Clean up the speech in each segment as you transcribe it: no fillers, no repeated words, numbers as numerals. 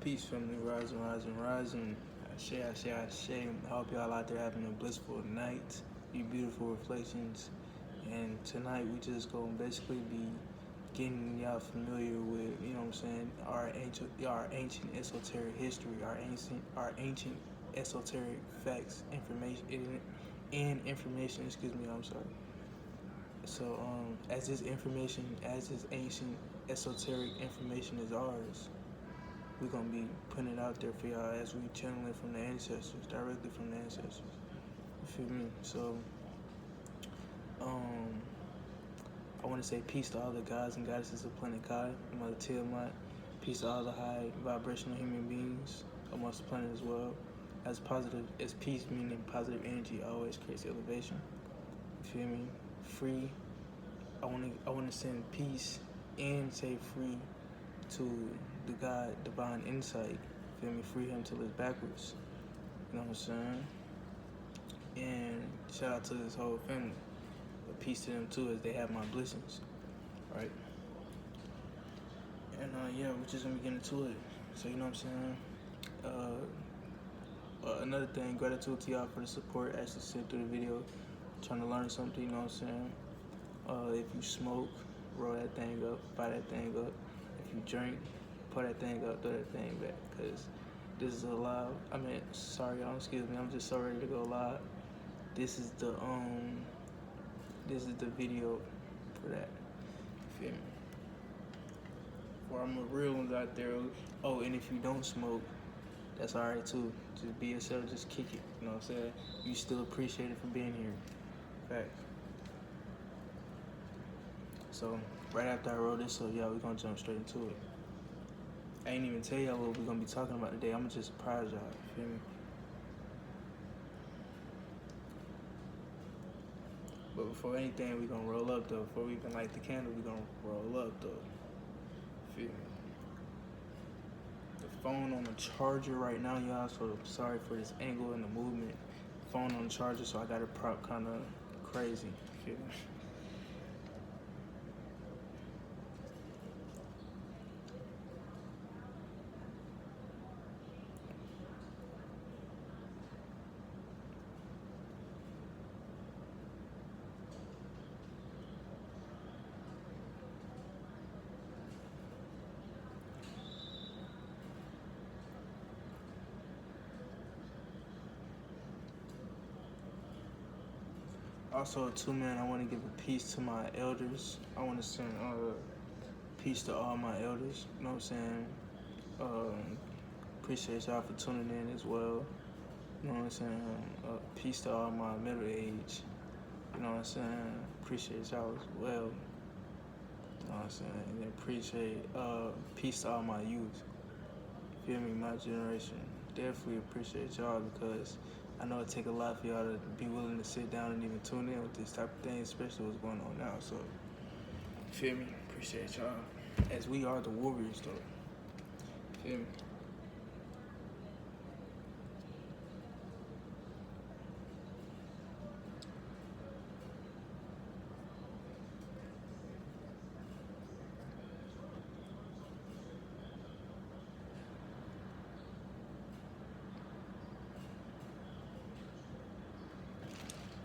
Peace, family. Rising, rising, rising. Ashe. I hope y'all out there having a blissful night. You beautiful reflections. And tonight we just gonna basically be getting y'all familiar with, you know what I'm saying, our ancient esoteric history, our ancient esoteric facts, information, excuse me, I'm sorry. So as this ancient esoteric information is ours, we're gonna be putting it out there for y'all as we channel it from the ancestors, directly from the ancestors. You feel me? So, I want to say peace to all the gods and goddesses of planet Kai, Mother Tiamat. Peace to all the high vibrational human beings amongst the planet as well. As positive as peace, meaning positive energy always creates elevation. You feel me? Free. I want to send peace and say free to the God divine insight. Feel me? Free him till it's backwards. You know what I'm saying? And shout out to this whole family. But peace to them too, as they have my blessings. Right? And yeah, we're just gonna be getting into it. So you know what I'm saying? Another thing, gratitude to y'all for the support. Actually sit through the video, trying to learn something, you know what I'm saying? If you smoke, roll that thing up, fire that thing up. If you drink, put that thing up, throw that thing back. Cause this is a live. Sorry y'all, excuse me. I'm just so ready to go live. This is the video for that. You feel me? For all my real ones out there. Oh, and if you don't smoke, that's alright too. Just be yourself, just kick it. You know what I'm saying? You still appreciate it for being here. Facts. So right after I roll this up, y'all, we're gonna jump straight into it. I ain't even tell y'all what we're gonna be talking about today. I'm gonna just surprise y'all. You feel me? But before anything, we're gonna roll up though. Before we even light the candle, we're gonna roll up though. Feel me? The phone on the charger right now, y'all, so sorry for this angle and the movement. Phone on the charger, so I got it propped kind of crazy. Feel me? Also, too, man, I want to give a peace to my elders. I want to send peace to all my elders. You know what I'm saying? Appreciate y'all for tuning in as well. You know what I'm saying? Peace to all my middle age. You know what I'm saying? Appreciate y'all as well. You know what I'm saying? And then appreciate peace to all my youth. Feel me? My generation. Definitely appreciate y'all, because I know it take a lot for y'all to be willing to sit down and even tune in with this type of thing, especially what's going on now. So, feel me? Appreciate y'all. As we are the warriors, though. Feel me?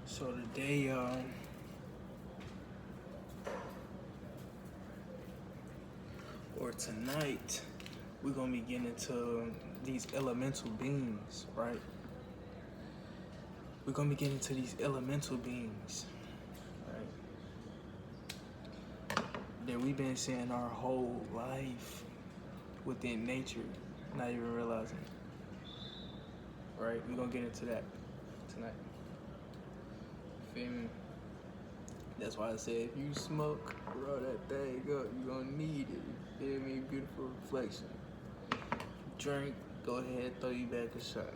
So today, or tonight, we're gonna be getting into these elemental beings, right? We're gonna be getting into these elemental beings, right? That we've been seeing our whole life within nature, not even realizing it, right? We're gonna get into that tonight. Feel me? That's why I said if you smoke, roll that thing up, you're gonna need it. You feel me? Beautiful reflection. Drink, go ahead, throw you back a shot.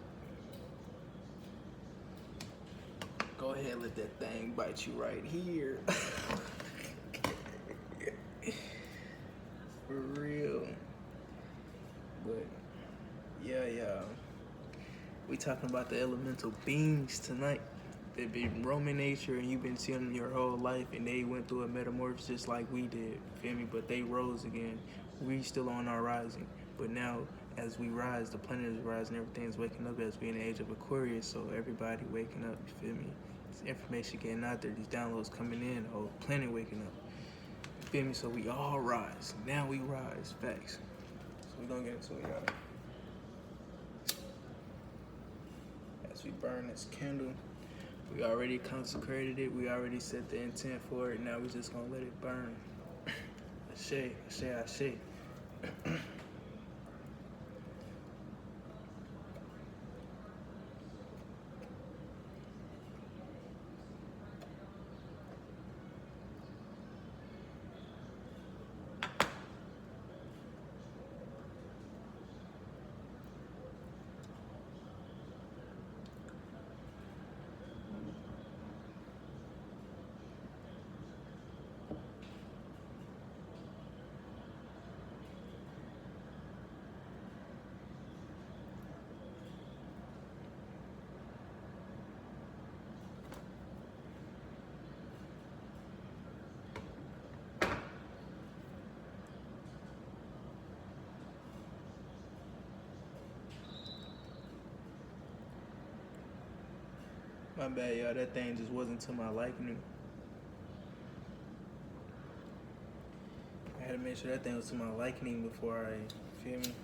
Go ahead, let that thing bite you right here. For real. But yeah. We talking about the elemental beings tonight. They've been roaming nature and you've been seeing them your whole life, and they went through a metamorphosis just like we did, feel me? But they rose again. We still on our rising. But now as we rise, the planet is rising, everything's waking up as we in the age of Aquarius, so everybody waking up, you feel me? This information getting out there, these downloads coming in, the whole planet waking up. You feel me? So we all rise. Now we rise. Facts. So we gonna get into it, y'all. As we burn this candle, we already consecrated it, we already set the intent for it, now we just gonna let it burn. Ashe, ashe, ashe. My bad, y'all. That thing just wasn't to my liking. I had to make sure that thing was to my liking before I, feel me?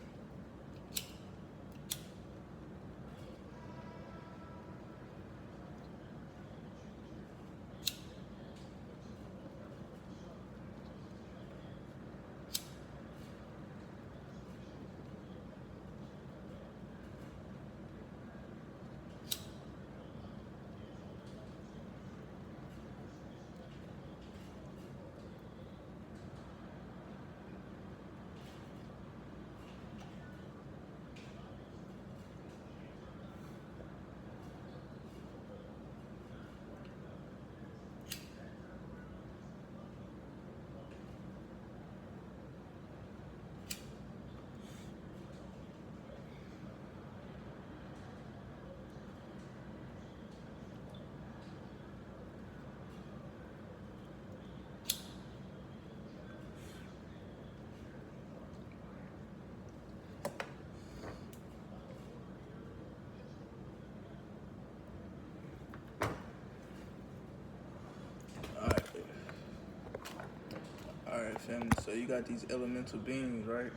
Alright, family. So you got these elemental beings, right?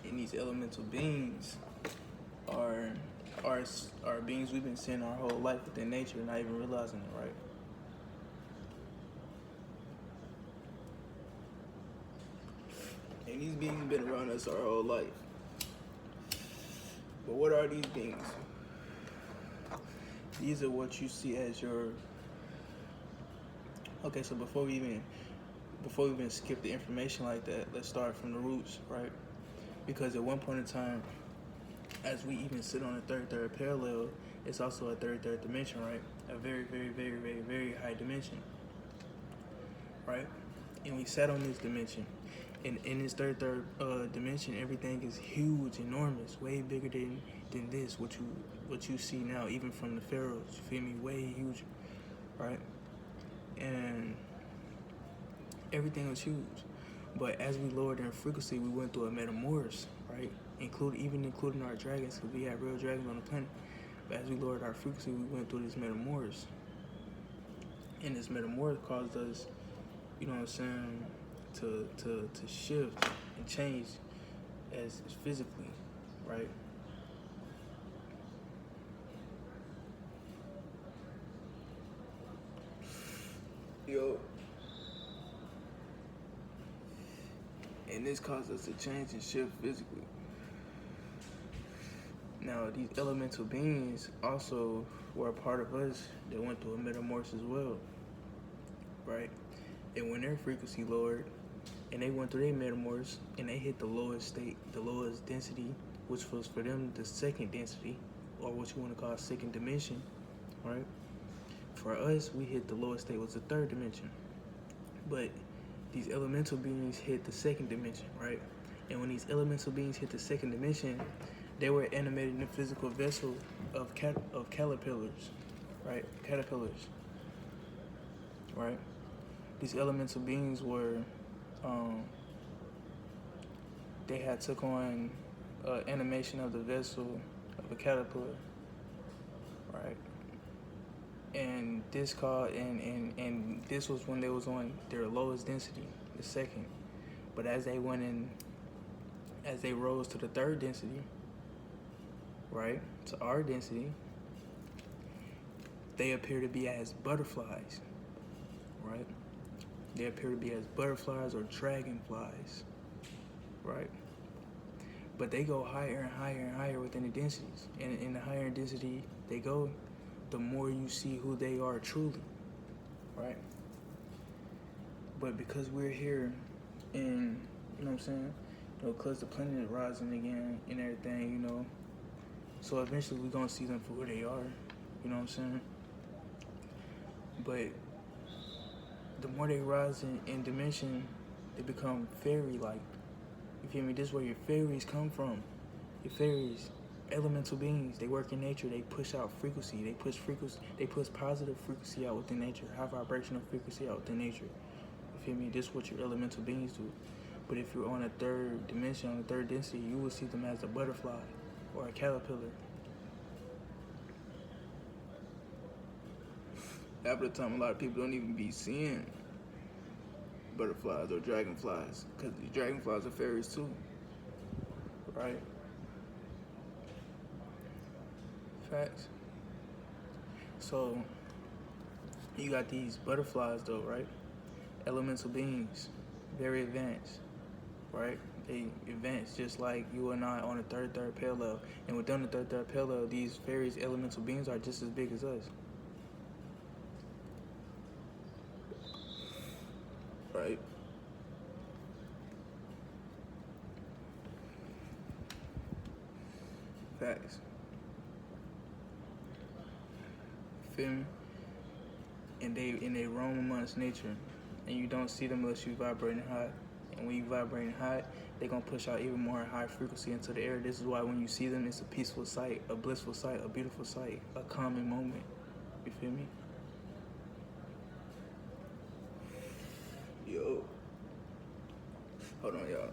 And these elemental beings are are beings we've been seeing our whole life within nature, not even realizing it, right? And these beings been around us our whole life. But what are these beings? These are what you see as your... Okay, so before we even skip the information like that, let's start from the roots, right? Because at one point in time, as we even sit on a third parallel, it's also a third dimension, right? A very, very, very, very, very high dimension, right? And we sat on this dimension. And in this third dimension, everything is huge, enormous, way bigger than this, what you see now, even from the pharaohs, you feel me? Way huger, right? And everything was huge. But as we lowered in frequency, we went through a metamorphosis, right? Including our dragons, because we had real dragons on the planet. But as we lowered our frequency, we went through this metamorphosis. And this metamorphosis caused us, you know what I'm saying, to shift and change as physically, right? Yo. And this caused us to change and shift physically. Now, these elemental beings also were a part of us that went through a metamorphosis as well, right? And when their frequency lowered, and they went through their metamorphosis, and they hit the lowest state, the lowest density, which was for them the second density, or what you want to call second dimension, right? For us, we hit the lowest state, was the third dimension. But these elemental beings hit the second dimension, right? And when these elemental beings hit the second dimension, they were animated in a physical vessel of caterpillars, right? Caterpillars, right? These elemental beings were, they had took on animation of the vessel of a caterpillar, right? And this was when they was on their lowest density, the second. But as they rose to the third density, right, to our density, they appear to be as butterflies, right? They appear to be as butterflies or dragonflies, right? But they go higher and higher and higher within the densities. And in the higher density they go, the more you see who they are truly, right? But because we're here in, you know what I'm saying, because the planet is rising again and everything, so eventually we're gonna see them for who they are, you know what I'm saying? But the more they rise in dimension, they become fairy-like. You feel me? This is where your fairies come from. Your fairies, elemental beings, they work in nature. They push out frequency. They push positive frequency out within nature, high vibrational frequency out within nature. You feel me? This is what your elemental beings do. But if you're on a third dimension, on a third density, you will see them as a butterfly or a caterpillar. Half the time, a lot of people don't even be seeing butterflies or dragonflies, because the dragonflies are fairies too, right? Facts. So you got these butterflies though, right? Elemental beings, very advanced, right? They advanced just like you and I on the third parallel. And within the third parallel, these fairies, elemental beings are just as big as us. Right? Facts. Feel me? And they roam amongst nature, and you don't see them unless you vibrating high. And when you vibrating high, they're gonna push out even more high frequency into the air. This is why when you see them, it's a peaceful sight, a blissful sight, a beautiful sight, a calming moment. You feel me? Yo. Hold on, y'all.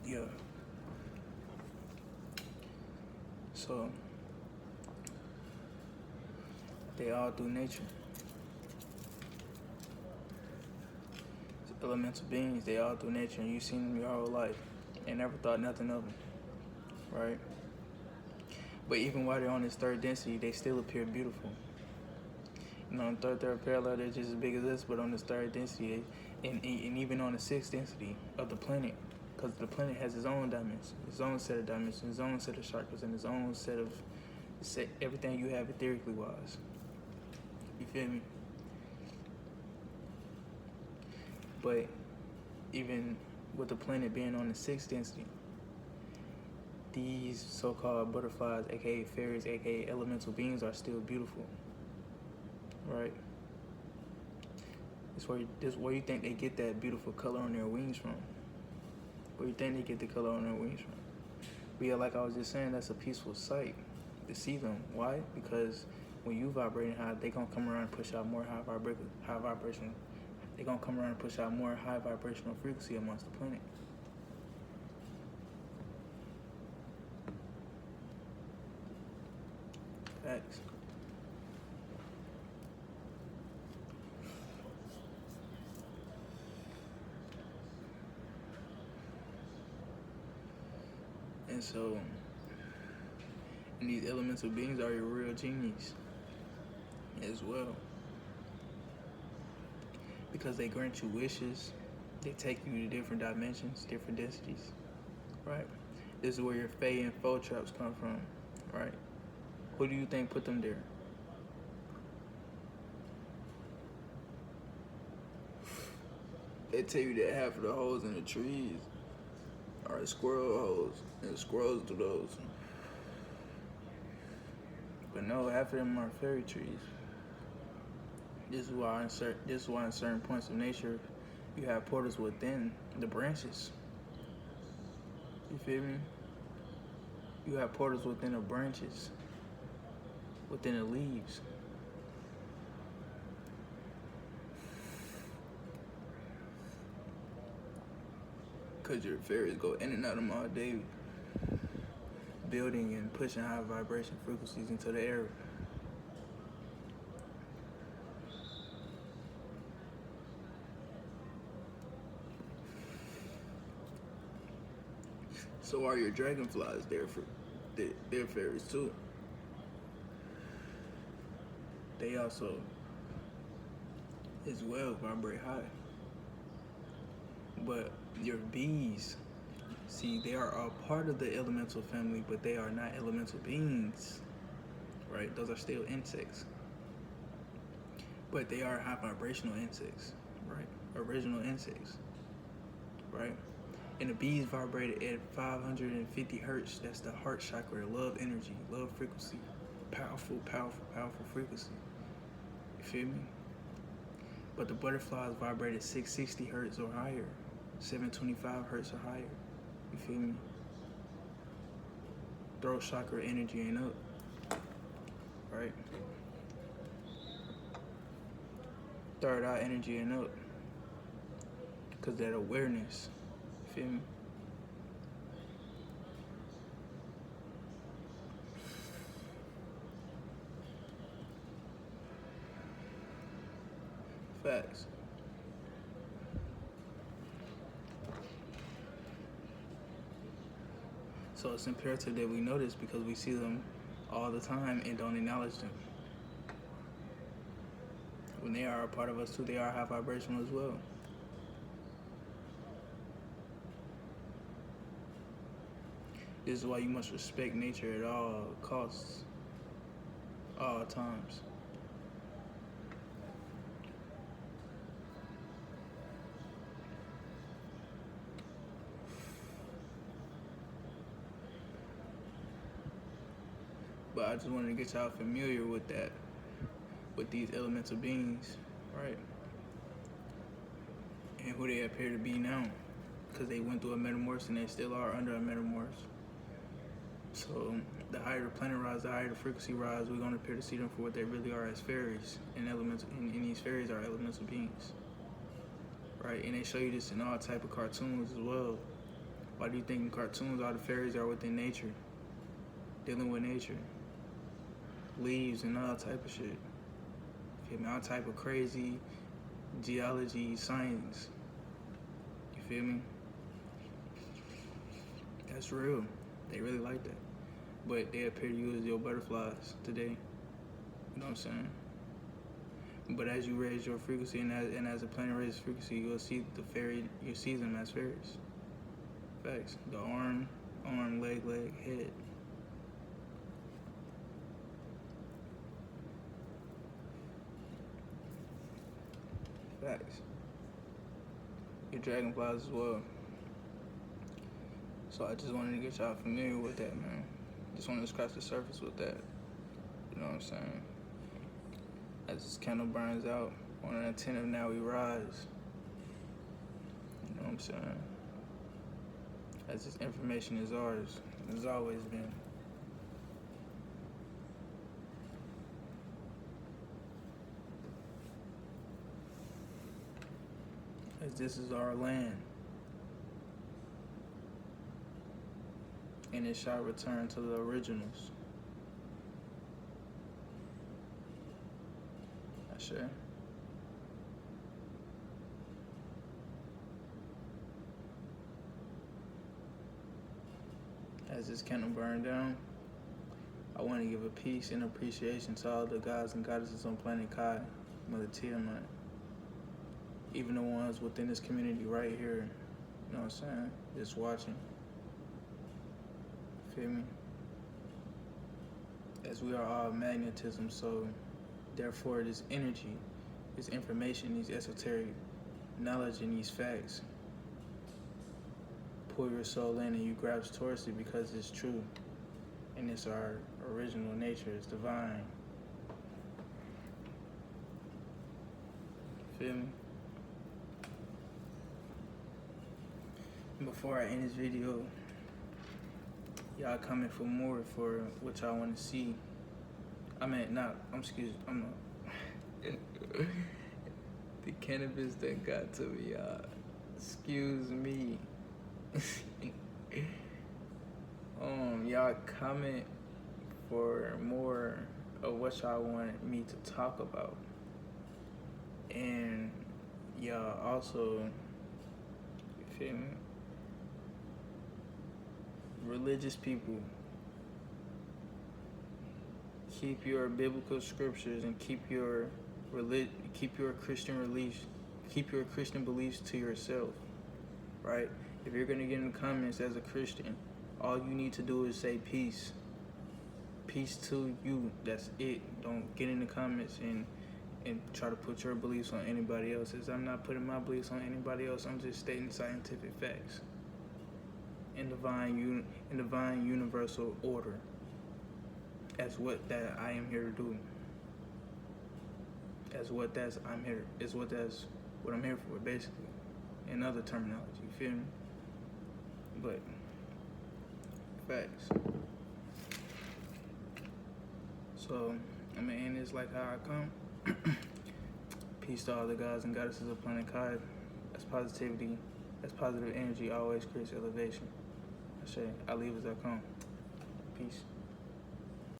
Yeah. So they all through nature. Elemental beings, they all through nature, and you've seen them your whole life and never thought nothing of them, right? But even while they're on this third density, they still appear beautiful. On the third parallel, they're just as big as us, but on this third density, and even on the sixth density of the planet, because the planet has its own dimensions, its own set of dimensions, its own set of chakras, and its own set of everything you have etherically wise. You feel me? But even with the planet being on the sixth density, these so-called butterflies, aka fairies, aka elemental beings, are still beautiful, right? This where you think they get that beautiful color on their wings from. Where you think they get the color on their wings from. But yeah, like I was just saying, that's a peaceful sight to see them. Why? Because when you vibrating high, they gonna come around and push out more high vibration. They gonna come around and push out more high vibrational frequency amongst the planet. Facts. And so, and these elemental beings are your real genies as well. Because they grant you wishes, they take you to different dimensions, different densities, right? This is where your Fae and Foe traps come from, right? Who do you think put them there? They tell you that half of the holes in the trees are squirrel holes, and squirrels do those. But no, half of them are fairy trees. This is why in certain points of nature, you have portals within the branches. You feel me? You have portals within the branches. within the leaves. Because your fairies go in and out of them all day, building and pushing high vibration frequencies into the air. So are your dragonflies. They're fairies too. They also, as well, vibrate high. But your bees, see, they are a part of the elemental family, but they are not elemental beings, right? Those are still insects. But they are high vibrational insects, right? Original insects, right? And the bees vibrate at 550 hertz. That's the heart chakra, love energy, love frequency. Powerful, powerful, powerful frequency. You feel me? But the butterflies vibrate at 660 hertz or higher, 725 hertz or higher. You feel me? Throat chakra energy ain't up, right? Third eye energy ain't up, because that awareness. You feel me? Facts. So it's imperative that we know this because we see them all the time and don't acknowledge them. When they are a part of us too, they are high vibrational as well. This is why you must respect nature at all costs, all times. But I just wanted to get y'all familiar with that, with these elemental beings, right? And who they appear to be now, because they went through a metamorphosis and they still are under a metamorphosis. So the higher the planet rise, the higher the frequency rise, we're gonna appear to see them for what they really are as fairies, and elemental. And these fairies are elemental beings, right? And they show you this in all type of cartoons as well. Why do you think in cartoons all the fairies are within nature, dealing with nature, leaves and all type of shit? Feel me? All type of crazy geology, science. You feel me? That's real. They really like that. But they appear to you as your butterflies today. You know what I'm saying? But as you raise your frequency and as the planet raises frequency, you'll see you'll see them as fairies. Facts. The arm, leg, head. Facts. Your dragonflies as well. So I just wanted to get y'all familiar with that, man. Just wanted to scratch the surface with that. You know what I'm saying? As this candle burns out, on an attentive now we rise. You know what I'm saying? As this information is ours, has always been. As this is our land. And it shall return to the originals. Sure. As this candle burned down, I want to give a peace and appreciation to all the gods and goddesses on planet Kai, Mother Tiamat, even the ones within this community right here, you know what I'm saying, just watching. Feel me? As we are all magnetism, so therefore this energy, this information, these esoteric knowledge and these facts, pull your soul in and you grasp towards it because it's true. And it's our original nature, it's divine. Feel me? Before I end this video, y'all comment for more for what y'all want to see I mean, not. I'm excuse. I'm not. The cannabis that got to me, excuse me. Y'all comment for more of what y'all wanted me to talk about, and y'all also, you feel me? Religious people, keep your biblical scriptures and keep your Christian beliefs to yourself, right? If you're gonna get in the comments as a Christian, all you need to do is say peace. Peace to you. That's it. Don't get in the comments and try to put your beliefs on anybody else's. I'm not putting my beliefs on anybody else. I'm just stating scientific facts in divine universal order. That's what I am here to do. That's what I'm here for, basically. In other terminology, you feel me? But facts. So I'm gonna end this like how I come. Peace to all the gods and goddesses of planet Kai. That's positivity. That's positive energy always creates elevation. I say I leave as I come. Peace.